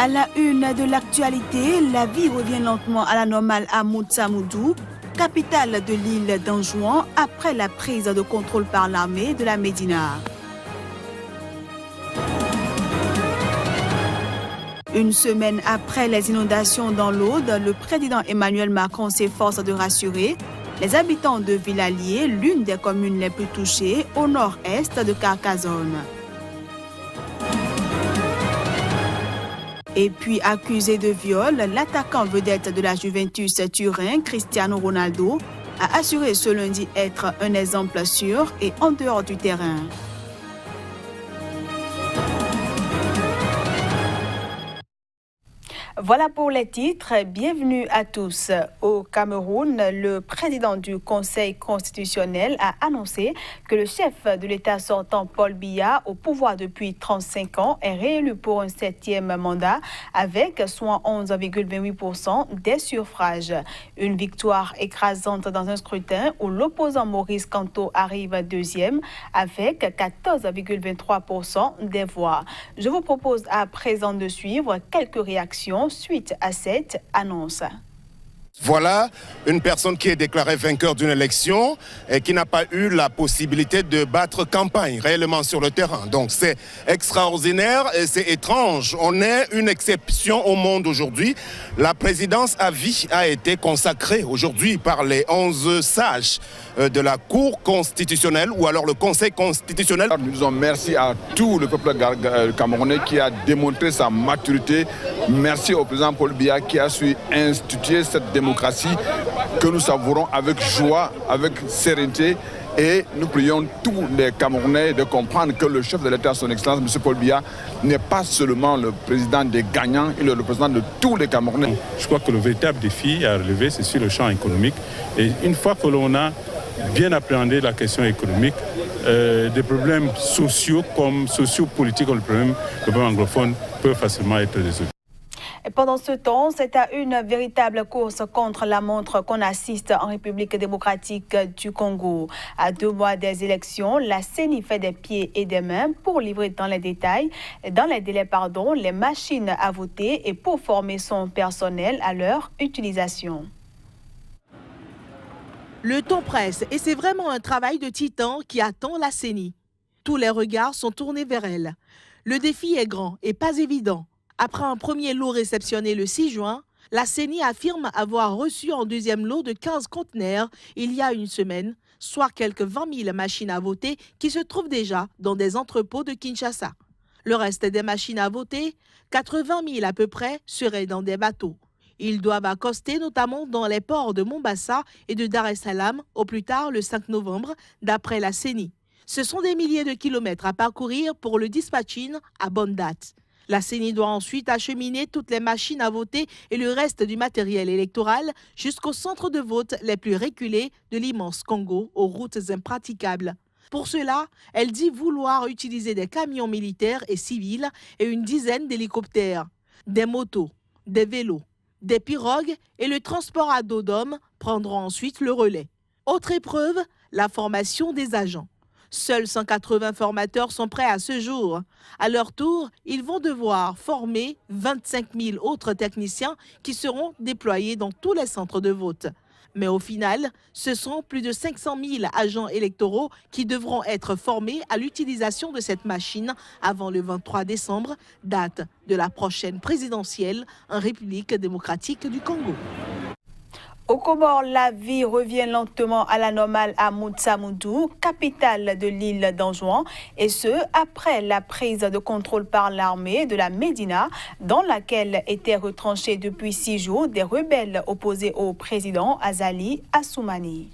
À la une de l'actualité, la vie revient lentement à la normale à Moutsamoudou, capitale de l'île d'Anjouan, après la prise de contrôle par l'armée de la Médina. Une semaine après les inondations dans l'Aude, le président Emmanuel Macron s'efforce de rassurer les habitants de Villalier, l'une des communes les plus touchées au nord-est de Carcassonne. Et puis accusé de viol, l'attaquant vedette de la Juventus Turin, Cristiano Ronaldo, a assuré ce lundi être un exemple sûr et en dehors du terrain. Voilà pour les titres. Bienvenue à tous. Au Cameroun, le président du Conseil constitutionnel a annoncé que le chef de l'État sortant, Paul Biya, au pouvoir depuis 35 ans, est réélu pour un 7e mandat avec 71,28% des suffrages. Une victoire écrasante dans un scrutin où l'opposant Maurice Kamto arrive deuxième avec 14,23% des voix. Je vous propose à présent de suivre quelques réactions suite à cette annonce. Voilà une personne qui est déclarée vainqueur d'une élection et qui n'a pas eu la possibilité de battre campagne réellement sur le terrain. Donc c'est extraordinaire et c'est étrange. On est une exception au monde aujourd'hui. La présidence à vie a été consacrée aujourd'hui par les 11 sages de la Cour constitutionnelle ou alors le Conseil constitutionnel. Nous disons merci à tout le peuple camerounais qui a démontré sa maturité. Merci au président Paul Biya qui a su instituer cette démocratie que nous savourons avec joie, avec sérénité. Et nous prions tous les Camerounais de comprendre que le chef de l'État, son Excellence, M. Paul Biya, n'est pas seulement le président des gagnants, il est le président de tous les Camerounais. Je crois que le véritable défi à relever, c'est sur le champ économique. Et une fois que l'on a bien appréhendé la question économique, des problèmes sociaux comme sociopolitiques comme le problème anglophone peuvent facilement être résolus. Et pendant ce temps, c'est à une véritable course contre la montre qu'on assiste en République démocratique du Congo. À 2 mois des élections, la CENI fait des pieds et des mains pour livrer dans les délais, les machines à voter et pour former son personnel à leur utilisation. Le temps presse et c'est vraiment un travail de titan qui attend la CENI. Tous les regards sont tournés vers elle. Le défi est grand et pas évident. Après un premier lot réceptionné le 6 juin, la CENI affirme avoir reçu un deuxième lot de 15 conteneurs il y a une semaine, soit quelques 20 000 machines à voter qui se trouvent déjà dans des entrepôts de Kinshasa. Le reste des machines à voter, 80 000 à peu près, seraient dans des bateaux. Ils doivent accoster notamment dans les ports de Mombasa et de Dar es Salaam au plus tard le 5 novembre, d'après la CENI. Ce sont des milliers de kilomètres à parcourir pour le dispatching à bonne date. La CENI doit ensuite acheminer toutes les machines à voter et le reste du matériel électoral jusqu'aux centres de vote les plus reculés de l'immense Congo, aux routes impraticables. Pour cela, elle dit vouloir utiliser des camions militaires et civils et une dizaine d'hélicoptères, des motos, des vélos, des pirogues et le transport à dos d'hommes prendront ensuite le relais. Autre épreuve, la formation des agents. Seuls 180 formateurs sont prêts à ce jour. À leur tour, ils vont devoir former 25 000 autres techniciens qui seront déployés dans tous les centres de vote. Mais au final, ce sont plus de 500 000 agents électoraux qui devront être formés à l'utilisation de cette machine avant le 23 décembre, date de la prochaine présidentielle en République démocratique du Congo. Au Comores, la vie revient lentement à la normale à Moutsamoudou, capitale de l'île d'Anjouan, et ce, après la prise de contrôle par l'armée de la Médina, dans laquelle étaient retranchés depuis 6 jours des rebelles opposés au président Azali Assoumani.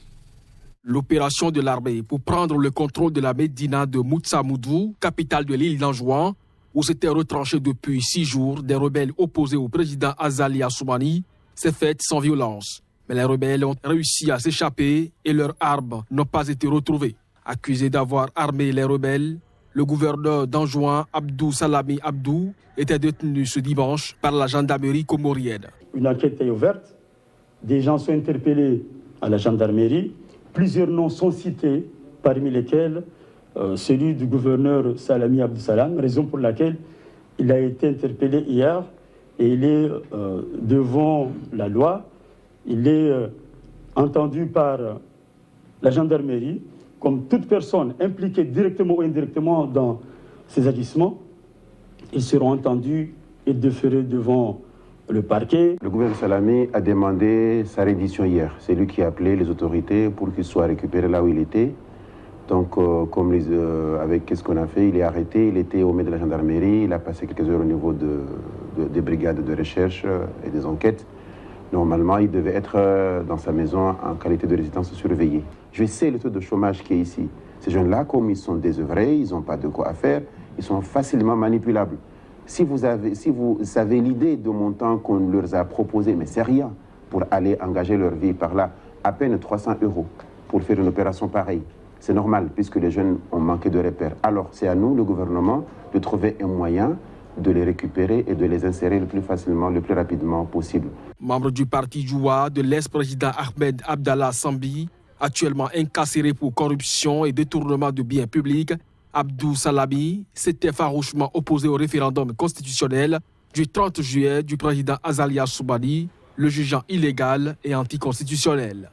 L'opération de l'armée pour prendre le contrôle de la Médina de Moutsamoudou, capitale de l'île d'Anjouan, où s'étaient retranchés depuis 6 jours des rebelles opposés au président Azali Assoumani, s'est faite sans violence. Mais les rebelles ont réussi à s'échapper et leurs armes n'ont pas été retrouvées. Accusé d'avoir armé les rebelles, le gouverneur d'Anjouan, Abdou Salami Abdou, était détenu ce dimanche par la gendarmerie comorienne. Une enquête est ouverte, des gens sont interpellés à la gendarmerie, plusieurs noms sont cités, parmi lesquels celui du gouverneur Salami Abdou Salam, raison pour laquelle il a été interpellé hier et il est devant la loi, il est entendu par la gendarmerie, comme toute personne impliquée directement ou indirectement dans ces agissements. Ils seront entendus et déférés devant le parquet. Le gouverneur Salamé a demandé sa reddition hier. C'est lui qui a appelé les autorités pour qu'il soit récupéré là où il était. Donc, avec ce qu'on a fait, il est arrêté, il était au milieu de la gendarmerie, il a passé quelques heures au niveau des brigades de recherche et des enquêtes. Normalement, il devait être dans sa maison en qualité de résidence surveillée. Je sais le taux de chômage qui est ici. Ces jeunes-là, comme ils sont désœuvrés, ils n'ont pas de quoi faire, ils sont facilement manipulables. Si vous savez l'idée de montant qu'on leur a proposé, mais c'est rien, pour aller engager leur vie par là, à peine 300 € pour faire une opération pareille. C'est normal, puisque les jeunes ont manqué de repères. Alors, c'est à nous, le gouvernement, de trouver un moyen de les récupérer et de les insérer le plus facilement, le plus rapidement possible. Membre du parti Joua de l'ex-président Ahmed Abdallah Sambi, actuellement incarcéré pour corruption et détournement de biens publics, Abdou Salami s'était farouchement opposé au référendum constitutionnel du 30 juillet du président Azali Assoumani, le jugeant illégal et anticonstitutionnel.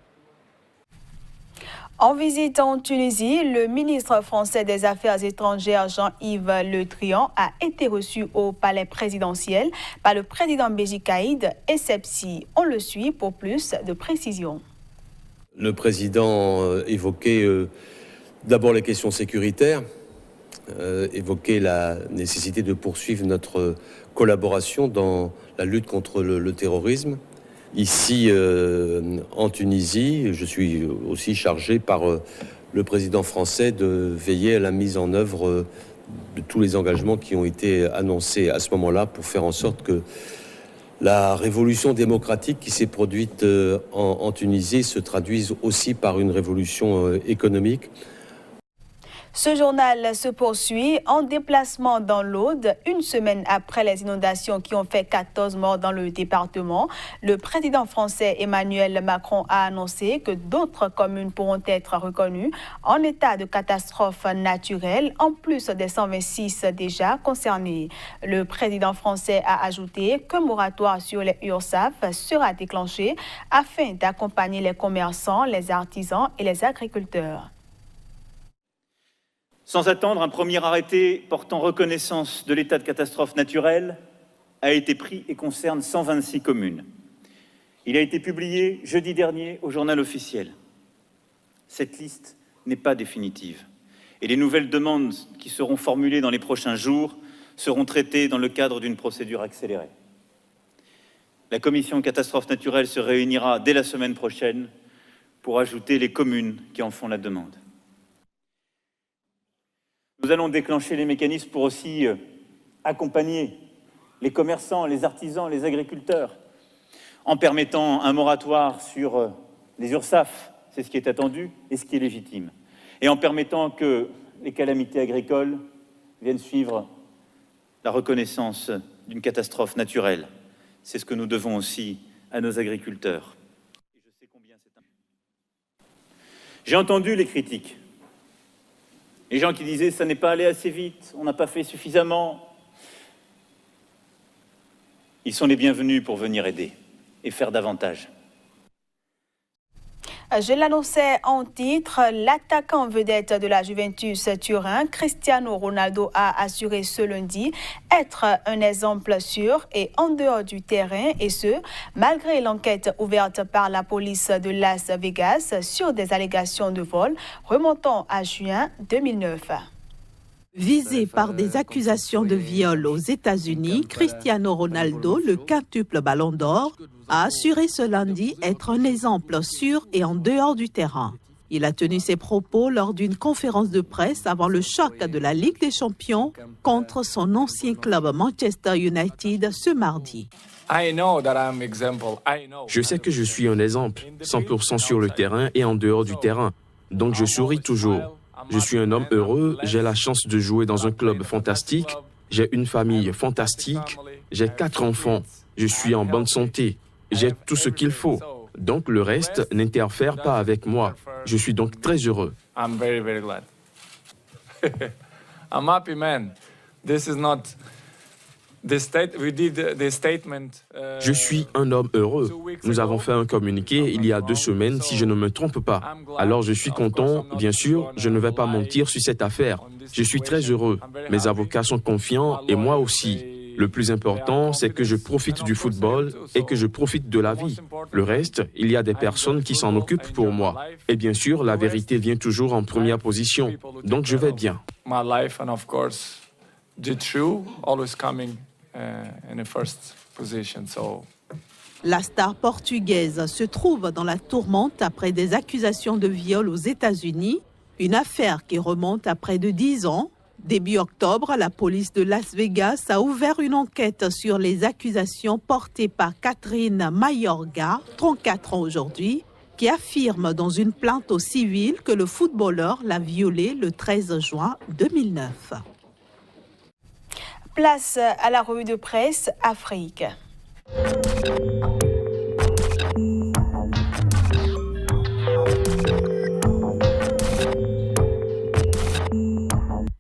En visite en Tunisie, le ministre français des Affaires étrangères Jean-Yves Le Drian a été reçu au palais présidentiel par le président Béji Caïd Essebsi. On le suit pour plus de précisions. Le président évoquait d'abord les questions sécuritaires, évoquait la nécessité de poursuivre notre collaboration dans la lutte contre le terrorisme. Ici, en Tunisie, je suis aussi chargé par le président français de veiller à la mise en œuvre de tous les engagements qui ont été annoncés à ce moment-là pour faire en sorte que la révolution démocratique qui s'est produite en Tunisie se traduise aussi par une révolution économique. Ce journal se poursuit en déplacement dans l'Aude. Une semaine après les inondations qui ont fait 14 morts dans le département, le président français Emmanuel Macron a annoncé que d'autres communes pourront être reconnues en état de catastrophe naturelle, en plus des 126 déjà concernées. Le président français a ajouté qu'un moratoire sur les URSAF sera déclenché afin d'accompagner les commerçants, les artisans et les agriculteurs. Sans attendre, un premier arrêté portant reconnaissance de l'état de catastrophe naturelle a été pris et concerne 126 communes. Il a été publié jeudi dernier au journal officiel. Cette liste n'est pas définitive et les nouvelles demandes qui seront formulées dans les prochains jours seront traitées dans le cadre d'une procédure accélérée. La commission catastrophe naturelle se réunira dès la semaine prochaine pour ajouter les communes qui en font la demande. Nous allons déclencher les mécanismes pour aussi accompagner les commerçants, les artisans, les agriculteurs, en permettant un moratoire sur les URSAF, c'est ce qui est attendu et ce qui est légitime, et en permettant que les calamités agricoles viennent suivre la reconnaissance d'une catastrophe naturelle. C'est ce que nous devons aussi à nos agriculteurs. Et je sais combien c'est important. J'ai entendu les critiques. Les gens qui disaient « ça n'est pas allé assez vite, on n'a pas fait suffisamment ». Ils sont les bienvenus pour venir aider et faire davantage. Je l'annonçais en titre, l'attaquant vedette de la Juventus Turin, Cristiano Ronaldo, a assuré ce lundi être un exemple sûr et en dehors du terrain, et ce, malgré l'enquête ouverte par la police de Las Vegas sur des allégations de vol remontant à juin 2009. Visé par des accusations de viol aux États-Unis, Cristiano Ronaldo, le quintuple Ballon d'Or, a assuré ce lundi être un exemple sûr et en dehors du terrain. Il a tenu ses propos lors d'une conférence de presse avant le choc de la Ligue des Champions contre son ancien club Manchester United ce mardi. Je sais que je suis un exemple, 100% sur le terrain et en dehors du terrain. Donc je souris toujours. Je suis un homme heureux, j'ai la chance de jouer dans un club fantastique, j'ai une famille fantastique, j'ai 4 enfants, je suis en bonne santé, j'ai tout ce qu'il faut. Donc le reste n'interfère pas avec moi. Je suis donc très heureux. I'm very glad. I'm happy, man. This is not Je suis un homme heureux. Nous avons fait un communiqué il y a 2 semaines, si je ne me trompe pas. Alors je suis content. Bien sûr, je ne vais pas mentir sur cette affaire. Je suis très heureux. Mes avocats sont confiants et moi aussi. Le plus important, c'est que je profite du football et que je profite de la vie. Le reste, il y a des personnes qui s'en occupent pour moi. Et bien sûr, la vérité vient toujours en première position. Donc je vais bien. La star portugaise se trouve dans la tourmente après des accusations de viol aux États-Unis, une affaire qui remonte à près de 10 ans. Début octobre, la police de Las Vegas a ouvert une enquête sur les accusations portées par Catherine Mayorga, 34 ans aujourd'hui, qui affirme dans une plainte au civil que le footballeur l'a violée le 13 juin 2009. Place à la revue de presse Afrique.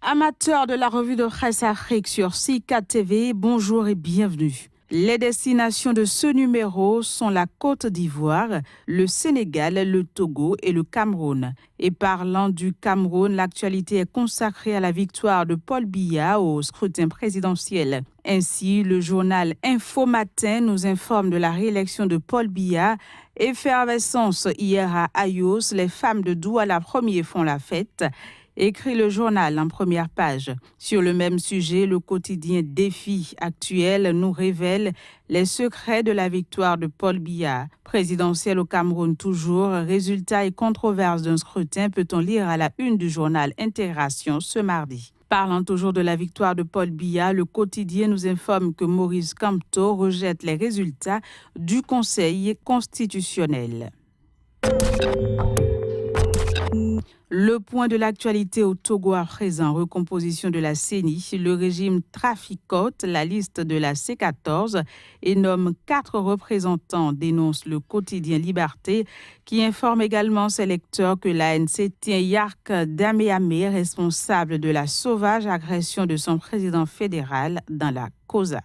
Amateurs de la revue de presse Afrique sur Sika TV, bonjour et bienvenue. Les destinations de ce numéro sont la Côte d'Ivoire, le Sénégal, le Togo et le Cameroun. Et parlant du Cameroun, l'actualité est consacrée à la victoire de Paul Biya au scrutin présidentiel. Ainsi, le journal Info Matin nous informe de la réélection de Paul Biya. Effervescence hier à Ayos, les femmes de Douala Premier font la fête. Écrit le journal en première page. Sur le même sujet, le quotidien Défi actuel nous révèle les secrets de la victoire de Paul Biya. Présidentiel au Cameroun toujours, résultats et controverses d'un scrutin, peut-on lire à la une du journal Intégration ce mardi. Parlant toujours de la victoire de Paul Biya, le quotidien nous informe que Maurice Kamto rejette les résultats du Conseil constitutionnel. Le point de l'actualité au Togo à présent, recomposition de la CENI. Le régime traficote la liste de la C14 et nomme 4 représentants, dénonce le quotidien Liberté, qui informe également ses lecteurs que l'ANC tient Yark Daméamé, responsable de la sauvage agression de son président fédéral dans la COSA.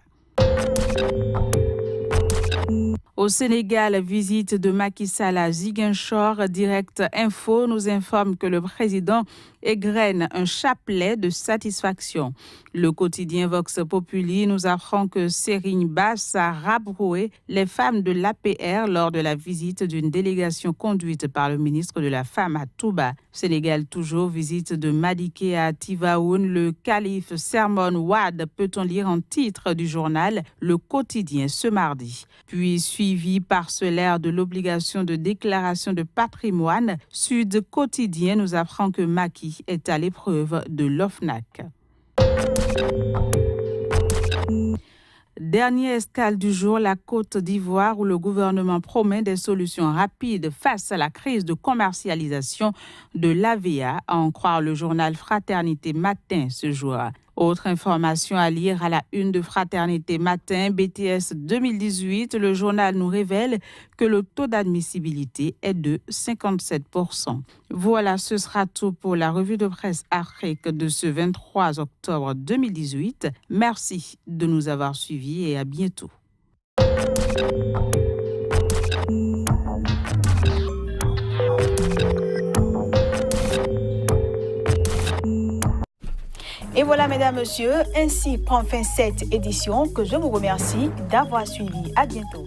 Au Sénégal, visite de Macky Sall à Ziguinchor. Direct Info nous informe que le président égrène un chapelet de satisfaction. Le quotidien Vox Populi nous apprend que Serigne Bass a rabroué les femmes de l'APR lors de la visite d'une délégation conduite par le ministre de la Femme à Touba. Sénégal toujours, visite de Madické à Tivaoune. Le calife sermon Wade, peut-on lire en titre du journal Le Quotidien ce mardi. Puis suivi parcellaire de l'obligation de déclaration de patrimoine, Sud Quotidien nous apprend que Macky est à l'épreuve de l'OFNAC. Dernière escale du jour, la Côte d'Ivoire, où le gouvernement promet des solutions rapides face à la crise de commercialisation de l'AVA, à en croire le journal Fraternité Matin ce jour. Autre information à lire à la une de Fraternité Matin, BTS 2018, le journal nous révèle que le taux d'admissibilité est de 57%. Voilà, ce sera tout pour la revue de presse Afrique de ce 23 octobre 2018. Merci de nous avoir suivis et à bientôt. Et voilà, mesdames, messieurs, ainsi prend fin cette édition que je vous remercie d'avoir suivi. À bientôt.